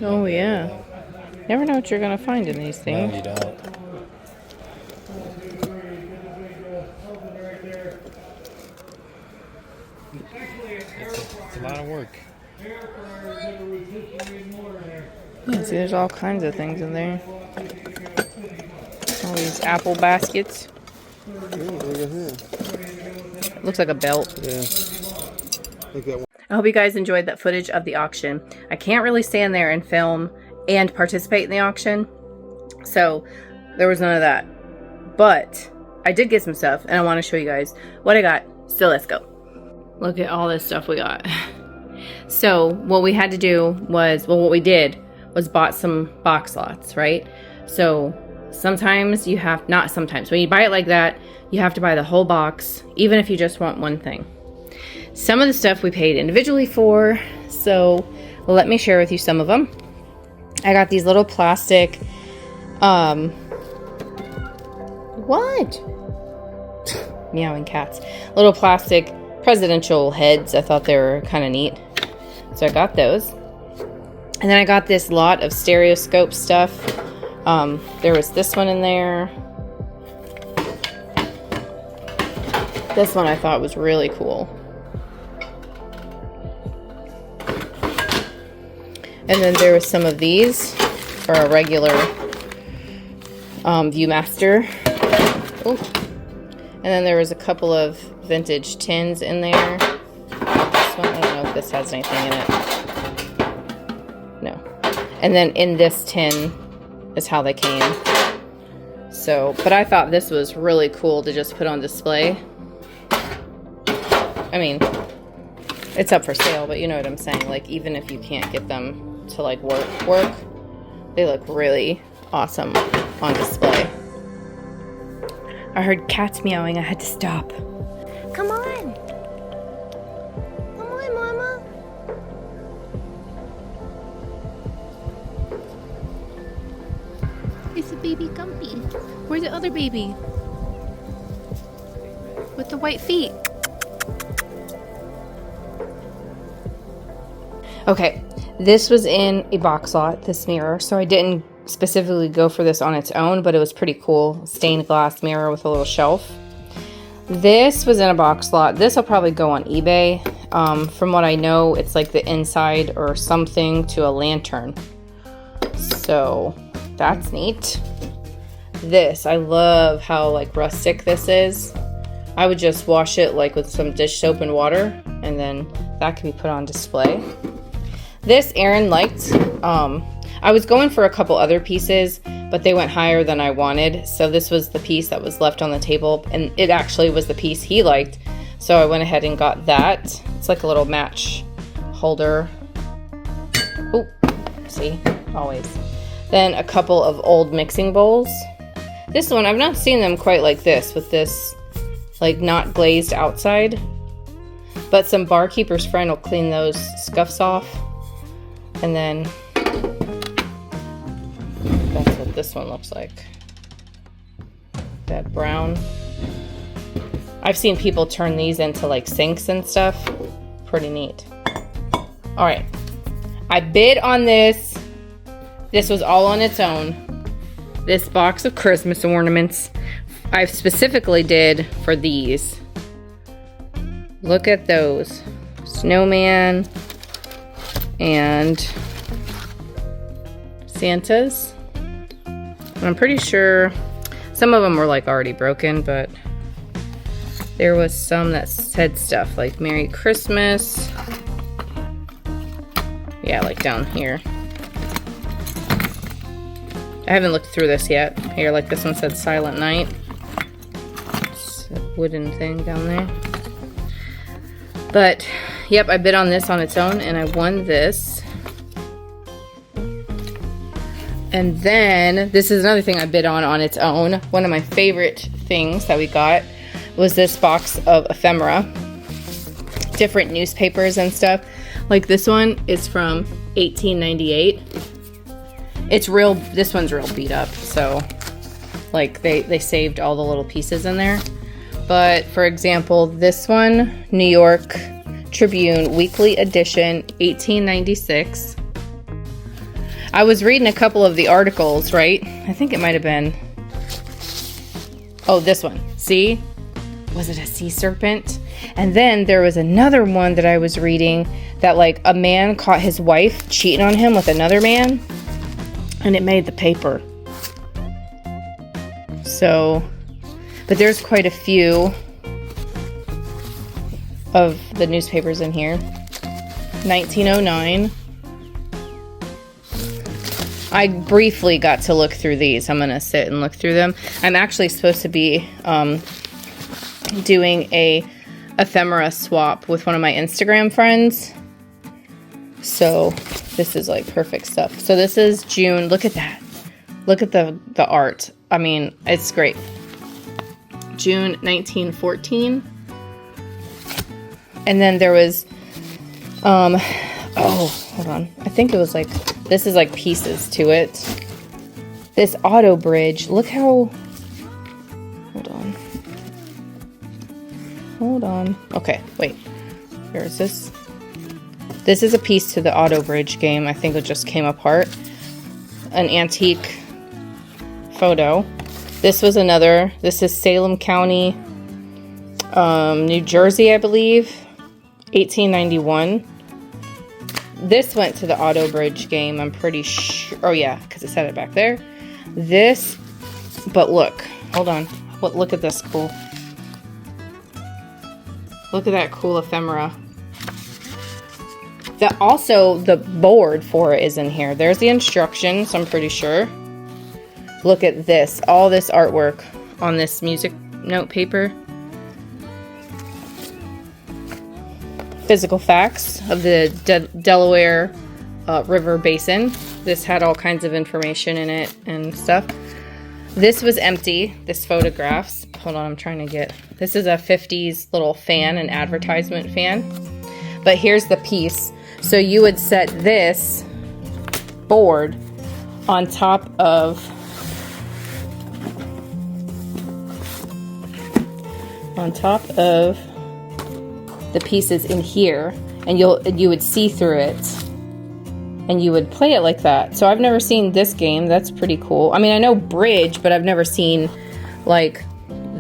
Oh yeah. Never know what you're gonna find in these things. No, you don't. It's a lot of work. Yeah, see, there's all kinds of things in there. All these apple baskets. Looks like a belt. Yeah. I hope you guys enjoyed that footage of the auction. I can't really stand there and film and participate in the auction, so there was none of that. But I did get some stuff, and I want to show you guys what I got. So let's go. Look at all this stuff we got. So what we had to do was, well, what we did was bought some box lots, right? So sometimes you have, not sometimes, when you buy it like that, you have to buy the whole box, even if you just want one thing. Some of the stuff we paid individually for, so let me share with you some of them. I got these little plastic, what? Meowing cats. Little plastic presidential heads. I thought they were kind of neat. So I got those. And then I got this lot of stereoscope stuff. There was this one in there. This one I thought was really cool. And then there was some of these for a regular Viewmaster. Ooh. And then there was a couple of vintage tins in there. This one, I don't know if this has anything in it. No. And then in this tin is how they came. So, but I thought this was really cool to just put on display. I mean, it's up for sale, but you know what I'm saying. Like, even if you can't get them to like work, they look really awesome on display. I heard cats meowing. I had to stop. Come on. Come on, Mama. It's a baby Gumpy. Where's the other baby? With the white feet. Okay, this was in a box lot, this mirror, so I didn't specifically go for this on its own, but it was pretty cool. Stained glass mirror with a little shelf. This was in a box lot. This will probably go on eBay. From what I know, it's like the inside or something to a lantern. So that's neat. This, I love how like rustic this is. I would just wash it like with some dish soap and water, and then that can be put on display. This Aaron liked. I was going for a couple other pieces, but they went higher than I wanted. So this was the piece that was left on the table, and it actually was the piece he liked. So I went ahead and got that. It's like a little match holder. Oh, see, always. Then a couple of old mixing bowls. This one, I've not seen them quite like this, with this like not glazed outside. But some barkeeper's friend will clean those scuffs off. And then that's what this one looks like. That brown. I've seen people turn these into like sinks and stuff. Pretty neat. All right. I bid on this. This was all on its own. This box of Christmas ornaments. I specifically did for these. Look at those. Snowman and Santas. And I'm pretty sure some of them were like already broken, but there was some that said stuff like Merry Christmas. Yeah, like down here. I haven't looked through this yet. Here, like this one said Silent Night. It's a wooden thing down there. But, yep, I bid on this on its own, and I won this. And then, this is another thing I bid on its own. One of my favorite things that we got was this box of ephemera. Different newspapers and stuff. Like this one is from 1898. It's real, this one's real beat up, so like they saved all the little pieces in there. But for example, this one, New York Tribune Weekly Edition, 1896. I was reading a couple of the articles, right? I think it might have been, oh, this one. See? Was it a sea serpent? And then there was another one that I was reading that like a man caught his wife cheating on him with another man, and it made the paper. So, but there's quite a few of the newspapers in here. 1909. I briefly got to look through these. I'm gonna sit and look through them. I'm actually supposed to be doing a ephemera swap with one of my Instagram friends. So this is like perfect stuff. So this is June. Look at that. Look at the art. I mean, it's great. June 1914. And then there was, oh, hold on. I think it was like, this is like pieces to it. This auto bridge. Look how, hold on. Hold on. Okay, wait. Here is this. This is a piece to the Auto Bridge game. I think it just came apart. An antique photo. This was another. This is Salem County, New Jersey, I believe. 1891. This went to the Auto Bridge game, I'm pretty sure. Oh yeah, because it said it back there. This, but look, hold on. Look at this cool. Look at that cool ephemera. That also, the board for it is in here. There's the instructions, I'm pretty sure. Look at this, all this artwork on this music note paper. Physical facts of the Delaware River Basin. This had all kinds of information in it and stuff. This was empty, this photographs. Hold on, I'm trying to get... This is a 50s little fan, an advertisement fan. But here's the piece. So you would set this board on top of... the pieces in here, and you would see through it, and you would play it like that. So I've never seen this game. That's pretty cool. I mean, I know bridge, but I've never seen like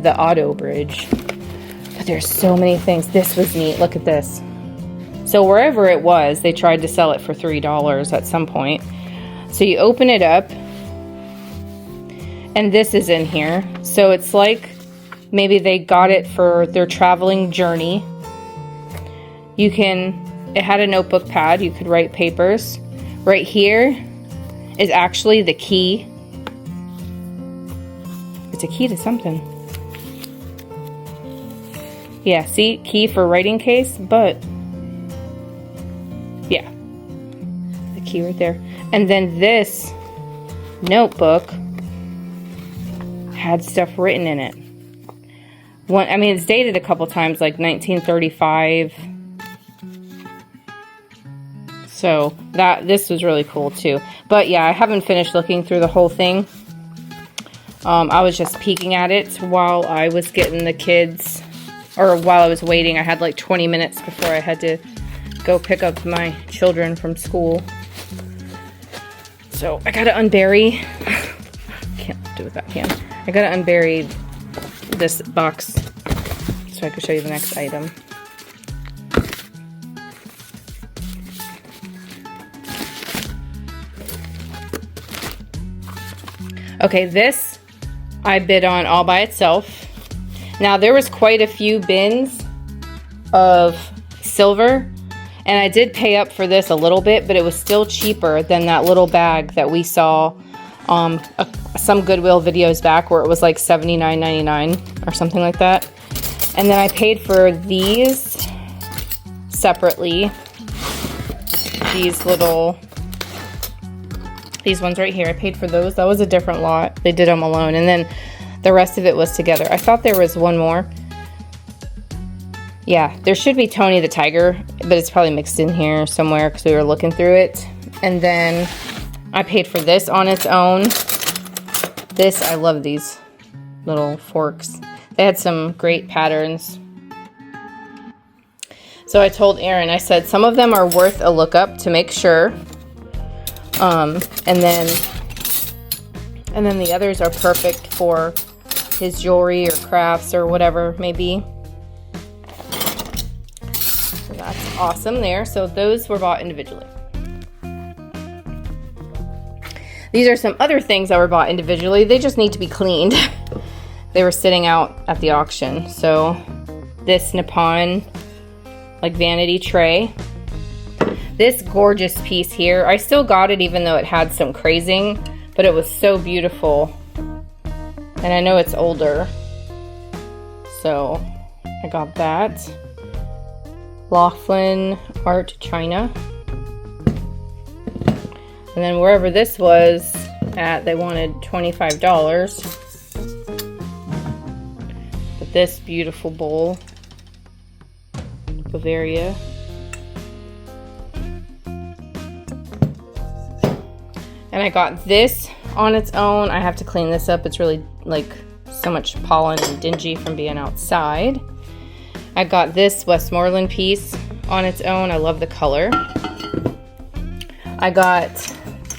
the Auto Bridge. But there's so many things. This was neat. Look at this. So wherever it was, they tried to sell it for $3 at some point. So you open it up, and this is in here. So it's like maybe they got it for their traveling journey. It had a notebook pad, you could write papers. Right here is actually the key. It's a key to something. Yeah, see, key for writing case, but yeah, the key right there. And then this notebook had stuff written in it. I mean, it's dated a couple times, like 1935. So this was really cool too. But yeah, I haven't finished looking through the whole thing. I was just peeking at it while I was getting the kids, or while I was waiting. I had like 20 minutes before I had to go pick up my children from school. So I gotta unbury. Can't do it with that hand. I gotta unbury this box so I can show you the next item. Okay, this I bid on all by itself. Now there was quite a few bins of silver, and I did pay up for this a little bit, but it was still cheaper than that little bag that we saw some Goodwill videos back where it was like $79.99 or something like that. And then I paid for these separately. These ones right here, I paid for those. That was a different lot. They did them alone. And then the rest of it was together. I thought there was one more. Yeah, there should be Tony the Tiger, but it's probably mixed in here somewhere because we were looking through it. And then I paid for this on its own. This, I love these little forks. They had some great patterns. So I told Aaron, I said, some of them are worth a look up to make sure. And then the others are perfect for his jewelry or crafts or whatever it may be. So that's awesome there. So those were bought individually. These are some other things that were bought individually. They just need to be cleaned. They were sitting out at the auction. So this Nippon like vanity tray. This gorgeous piece here, I still got it even though it had some crazing, but it was so beautiful. And I know it's older, so I got that. Laughlin Art China. And then wherever this was at, they wanted $25. But this beautiful bowl, Bavaria. And I got this on its own. I have to clean this up. It's really like so much pollen and dingy from being outside. I got this Westmoreland piece on its own. I love the color. I got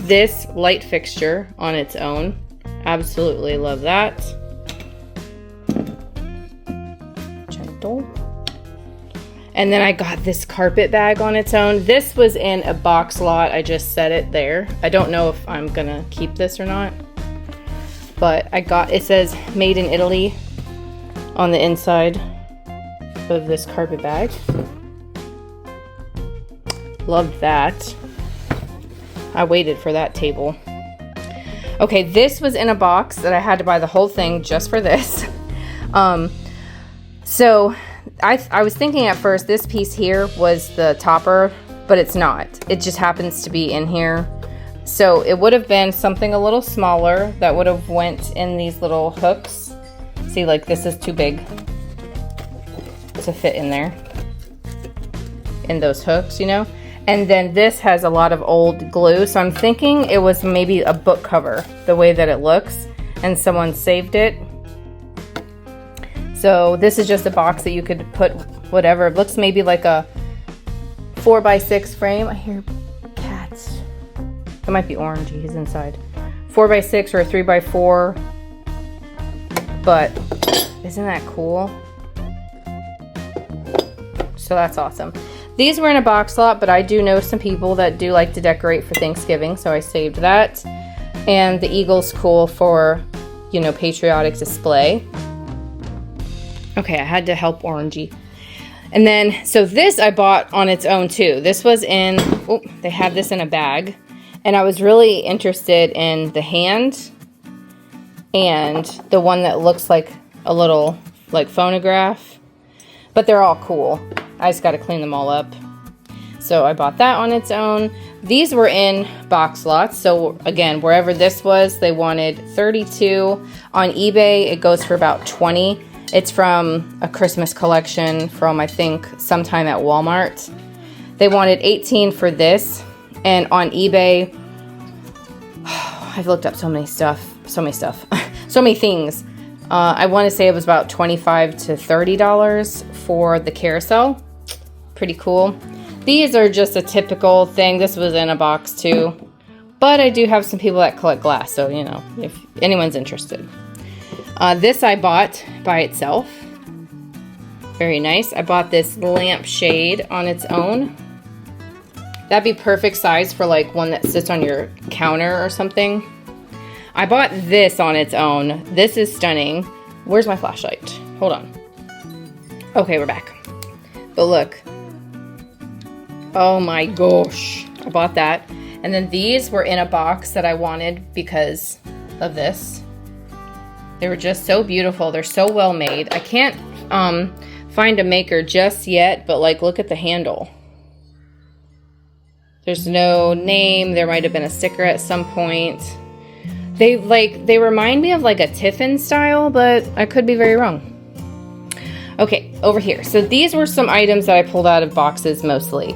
this light fixture on its own. Absolutely love that. Gentle. And then I got this carpet bag on its own. This was in a box lot. I just set it there. I don't know if I'm gonna keep this or not. But it says made in Italy on the inside of this carpet bag. Loved that. I waited for that table. Okay, this was in a box that I had to buy the whole thing just for this. So I was thinking at first this piece here was the topper, but it's not. It just happens to be in here. So it would have been something a little smaller that would have went in these little hooks. See, like this is too big to fit in there, in those hooks, you know? And then this has a lot of old glue. So I'm thinking it was maybe a book cover, the way that it looks, and someone saved it. So this is just a box that you could put whatever. It looks maybe like a 4x6 frame. I hear cats. It might be orangey, he's inside. 4x6 or a 3x4. But isn't that cool? So that's awesome. These were in a box lot, but I do know some people that do like to decorate for Thanksgiving, so I saved that. And the eagle's cool for, you know, patriotic display. Okay, I had to help orangey. And then, so this I bought on its own too. This was in, oh, they had this in a bag. And I was really interested in the hand and the one that looks like a little, like, phonograph. But they're all cool. I just got to clean them all up. So I bought that on its own. These were in box lots. So again, wherever this was, they wanted 32. On eBay, it goes for about 20. It's from a Christmas collection from, I think, sometime at Walmart. They wanted 18 for this. And on eBay, I've looked up so many things. I want to say it was about $25 to $30 for the carousel. Pretty cool. These are just a typical thing. This was in a box too. But I do have some people that collect glass, so, you know, if anyone's interested. This I bought by itself. Very nice. I bought this lampshade on its own. That'd be perfect size for like one that sits on your counter or something. I bought this on its own. This is stunning. Where's my flashlight? Hold on. Okay, we're back. But look. Oh my gosh. I bought that. And then these were in a box that I wanted because of this. They were just so beautiful. They're so well made. I can't find a maker just yet, but like look at the handle. There's no name. There might have been a sticker at some point. They remind me of like a Tiffin style, but I could be very wrong. Okay, over here. So these were some items that I pulled out of boxes mostly.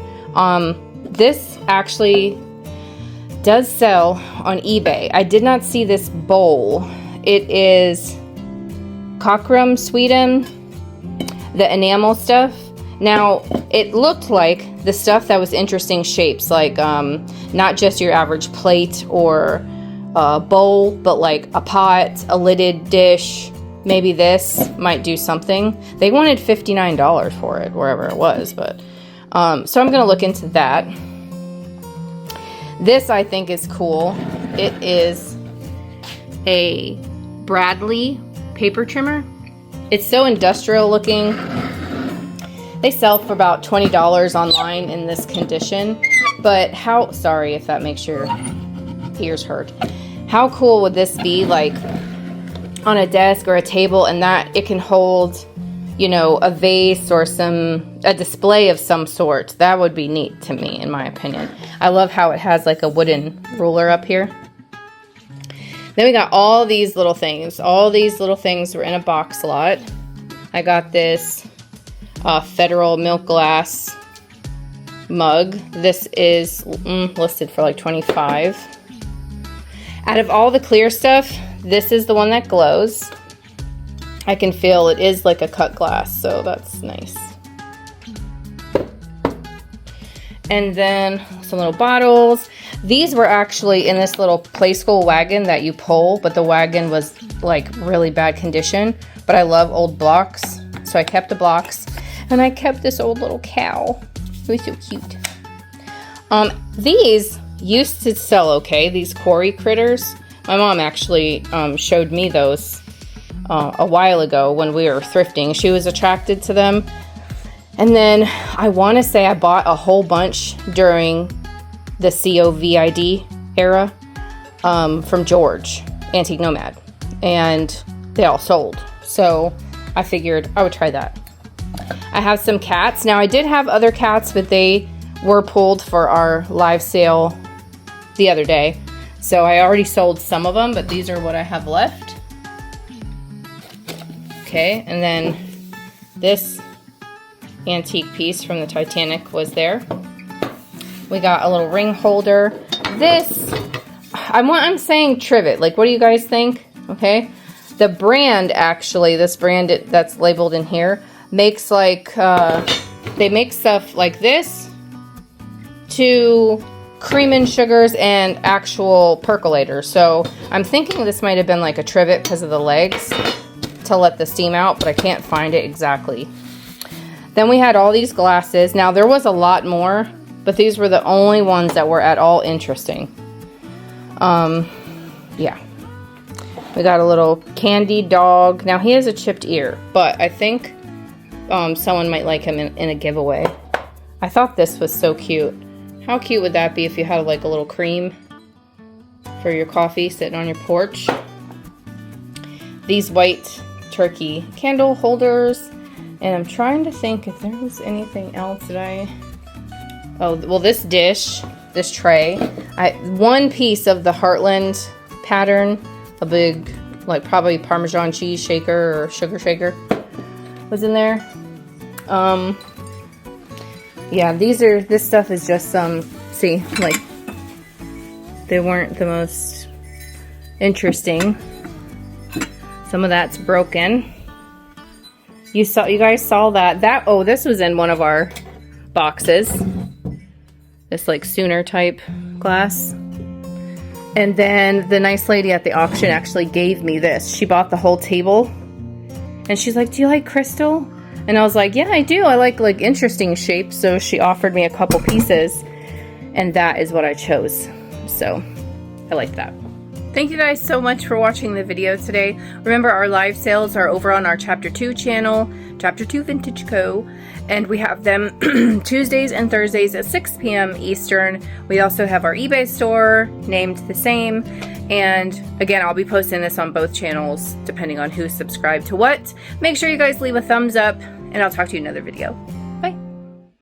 This actually does sell on eBay. I did not see this bowl. It is Cockrum, Sweden, the enamel stuff. Now, it looked like the stuff that was interesting shapes, like not just your average plate or bowl, but like a pot, a lidded dish. Maybe this might do something. They wanted $59 for it, wherever it was, but so I'm gonna look into that. This I think is cool. It is a Bradley paper trimmer. It's so industrial looking. They sell for about $20 online in this condition, but sorry if that makes your ears hurt. How cool would this be, like on a desk or a table, and that it can hold, you know, a vase or a display of some sort? That would be neat to me, in my opinion. I love how it has like a wooden ruler up here. Then we got all these little things. All these little things were in a box lot. I got this Federal milk glass mug. This is listed for like $25. Out of all the clear stuff, this is the one that glows. I can feel it is like a cut glass, so that's nice. And then some little bottles. These were actually in this little play school wagon that you pull, but the wagon was like really bad condition. But I love old blocks, so I kept the blocks. And I kept this old little cow. It was so cute. These used to sell okay, these quarry critters. My mom actually showed me those a while ago when we were thrifting. She was attracted to them. And then I want to say I bought a whole bunch during the COVID era from George, Antique Nomad. And they all sold. So I figured I would try that. I have some cats. Now I did have other cats, but they were pulled for our live sale the other day. So I already sold some of them, but these are what I have left. Okay, and then this antique piece from the Titanic was there. We got a little ring holder. This, I'm saying trivet. Like, what do you guys think? Okay, the brand actually, this brand that's labeled in here, makes like, they make stuff like this to cream and sugars and actual percolators. So I'm thinking this might have been like a trivet because of the legs to let the steam out, but I can't find it exactly. Then we had all these glasses. Now there was a lot more, but these were the only ones that were at all interesting. Yeah. We got a little candy dog. Now he has a chipped ear, but I think someone might like him in a giveaway. I thought this was so cute. How cute would that be if you had like a little cream for your coffee sitting on your porch? These white turkey candle holders. And I'm trying to think if there was anything else that I... Oh, well, this dish, this tray. One piece of the Heartland pattern, a big, like probably Parmesan cheese shaker or sugar shaker was in there. Yeah, this stuff is just see, like, they weren't the most interesting. Some of that's broken. You guys saw that. Oh, this was in one of our boxes. This like Sooner type glass. And then the nice lady at the auction actually gave me this. She bought the whole table. And she's like, "Do you like crystal?" And I was like, "Yeah, I do. I like interesting shapes." So she offered me a couple pieces, and that is what I chose. So I like that. Thank you guys so much for watching the video today. Remember, our live sales are over on our Chapter 2 channel, Chapter 2 Vintage Co. And we have them Tuesdays and Thursdays at 6 p.m. Eastern. We also have our eBay store named the same. And again, I'll be posting this on both channels depending on who's subscribed to what. Make sure you guys leave a thumbs up, and I'll talk to you in another video.